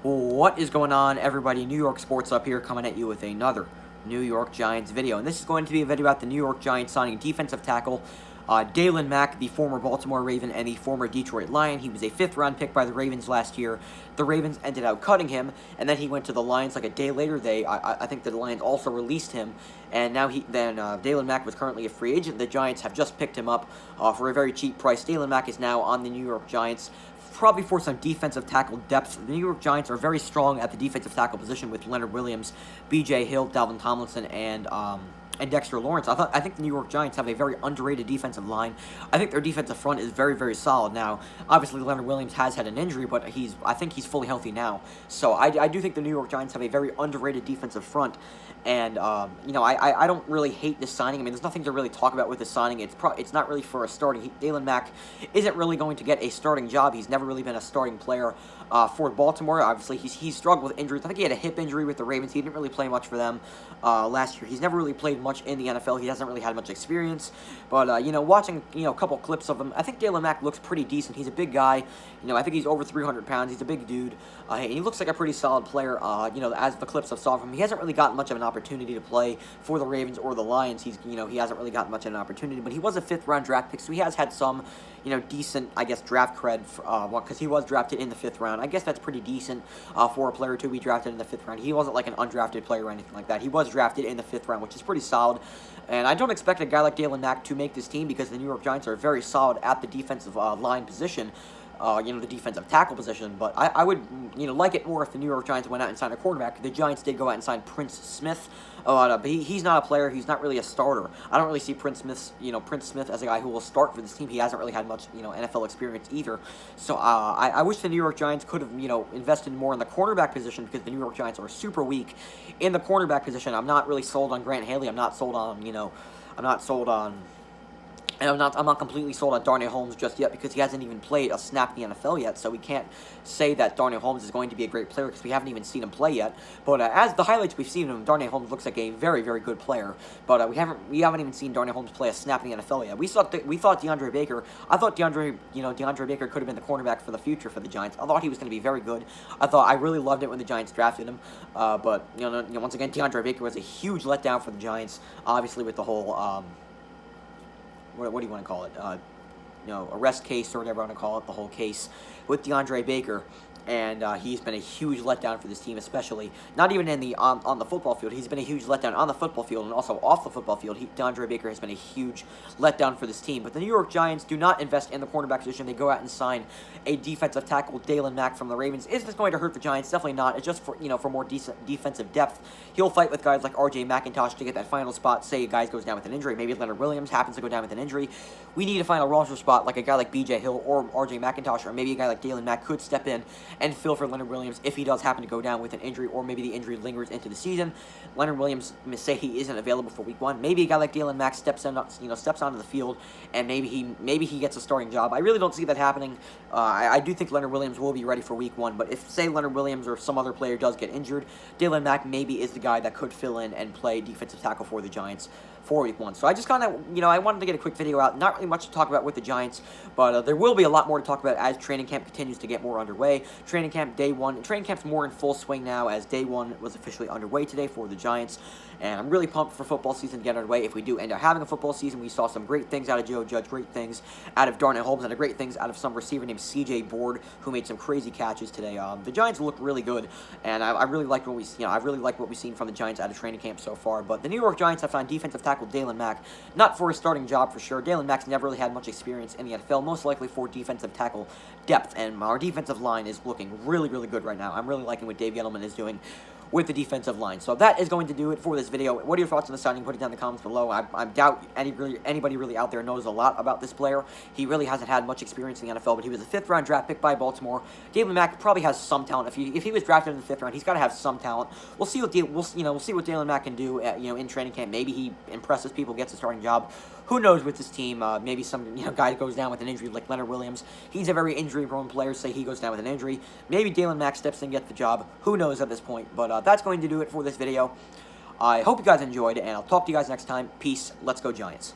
What is going on, everybody? New York Sports up here, coming at you with another New York Giants video. And this is going to be a video about the New York Giants signing defensive tackle Daylon Mack, the former Baltimore Raven and the former Detroit Lion. He was a fifth-round pick by the Ravens last year. The Ravens ended up cutting him, and then he went to the Lions like a day later. I think the Lions also released him, and now Daylon Mack was currently a free agent. The Giants have just picked him up for a very cheap price. Daylon Mack is now on the New York Giants, probably for some defensive tackle depth. The New York Giants are very strong at the defensive tackle position with Leonard Williams, B.J. Hill, Dalvin Tomlinson, and Dexter Lawrence. I think the New York Giants have a very underrated defensive line. I think their defensive front is very, very solid. Now, obviously, Leonard Williams has had an injury, but I think he's fully healthy now. So I do think the New York Giants have a very underrated defensive front. And, I don't really hate this signing. I mean, there's nothing to really talk about with this signing. It's not really for a starting. Daylon Mack isn't really going to get a starting job. He's never really been a starting player for Baltimore. Obviously, he's struggled with injuries. I think he had a hip injury with the Ravens. He didn't really play much for them last year. He's never really played much in the NFL. He hasn't really had much experience. But, watching, a couple clips of him, I think Daylon Mack looks pretty decent. He's a big guy. I think he's over 300 pounds. He's a big dude. He looks like a pretty solid player, as the clips I've saw from him. He hasn't really gotten much of an opportunity to play for the Ravens or the Lions. He hasn't really gotten much of an opportunity, but he was a fifth-round draft pick, so he has had some, decent, I guess, draft cred, because he was drafted in the fifth round. I guess that's pretty decent for a player to be drafted in the fifth round. He wasn't like an undrafted player or anything like that. He was drafted in the fifth round, which is pretty solid, and I don't expect a guy like Daylon Mack to make this team because the New York Giants are very solid at the defensive line position. The defensive tackle position, but I would, like it more if the New York Giants went out and signed a quarterback. The Giants did go out and sign Prince Smith, but he's not a player. He's not really a starter. I don't really see Prince Smith as a guy who will start for this team. He hasn't really had much, NFL experience either. So I wish the New York Giants could have, invested more in the cornerback position because the New York Giants are super weak in the cornerback position. I'm not really sold on Grant Haley. I'm not sold on, And I'm not completely sold on Darnay Holmes just yet because he hasn't even played a snap in the NFL yet, so we can't say that Darnay Holmes is going to be a great player because we haven't even seen him play yet. But as the highlights we've seen of him, Darnay Holmes looks like a very, very good player. But we haven't even seen Darnay Holmes play a snap in the NFL yet. We thought DeAndre Baker. I thought DeAndre Baker could have been the cornerback for the future for the Giants. I thought he was going to be very good. I really loved it when the Giants drafted him. But once again, DeAndre Baker was a huge letdown for the Giants. Obviously, with the whole what do you want to call it? Arrest case or whatever I want to call it, the whole case with DeAndre Baker. And he's been a huge letdown for this team, especially not even in the on the football field. He's been a huge letdown on the football field and also off the football field. DeAndre Baker has been a huge letdown for this team. But the New York Giants do not invest in the cornerback position. They go out and sign a defensive tackle, Daylon Mack from the Ravens. Is this going to hurt the Giants? Definitely not. It's just for for more decent defensive depth. He'll fight with guys like R.J. McIntosh to get that final spot. Say a guy goes down with an injury. Maybe Leonard Williams happens to go down with an injury. We need to find a roster spot like a guy like B.J. Hill or R.J. McIntosh, or maybe a guy like Daylon Mack could step in and fill for Leonard Williams if he does happen to go down with an injury, or maybe the injury lingers into the season. Leonard Williams, say he isn't available for Week 1. Maybe a guy like Daylon Mack steps onto the field, and maybe he gets a starting job. I really don't see that happening. I do think Leonard Williams will be ready for Week 1, but if, say, Leonard Williams or some other player does get injured, Daylon Mack maybe is the guy that could fill in and play defensive tackle for the Giants for Week 1. So I just kind of, I wanted to get a quick video out. Not really much to talk about with the Giants, but there will be a lot more to talk about as training camp continues to get more underway. Training camp day 1. Training camp's more in full swing now as day 1 was officially underway today for the Giants. And I'm really pumped for football season to get underway. If we do end up having a football season, we saw some great things out of Joe Judge, great things out of Darnay Holmes, and great things out of some receiver named C.J. Board, who made some crazy catches today. The Giants look really good, and I really like what we've seen from the Giants out of training camp so far. But the New York Giants have signed defensive tackle Daylon Mack, not for a starting job for sure. Daylon Mack's never really had much experience in the NFL, most likely for defensive tackle depth, and our defensive line is looking really, really good right now. I'm really liking what Dave Gettleman is doing with the defensive line. So that is going to do it for this video. What are your thoughts on the signing? Put it down in the comments below. I doubt anybody really out there knows a lot about this player. He really hasn't had much experience in the NFL, but he was a fifth-round draft pick by Baltimore. Daylon Mack probably has some talent. If he was drafted in the fifth round, he's got to have some talent. We'll see what Daylon Mack can do in training camp. Maybe he impresses people, gets a starting job. Who knows with this team? Maybe some guy goes down with an injury like Leonard Williams. He's a very injury-prone player. Say he goes down with an injury. Maybe Daylon Mack steps in and gets the job. Who knows at this point? But that's going to do it for this video. I hope you guys enjoyed, and I'll talk to you guys next time. Peace. Let's go Giants.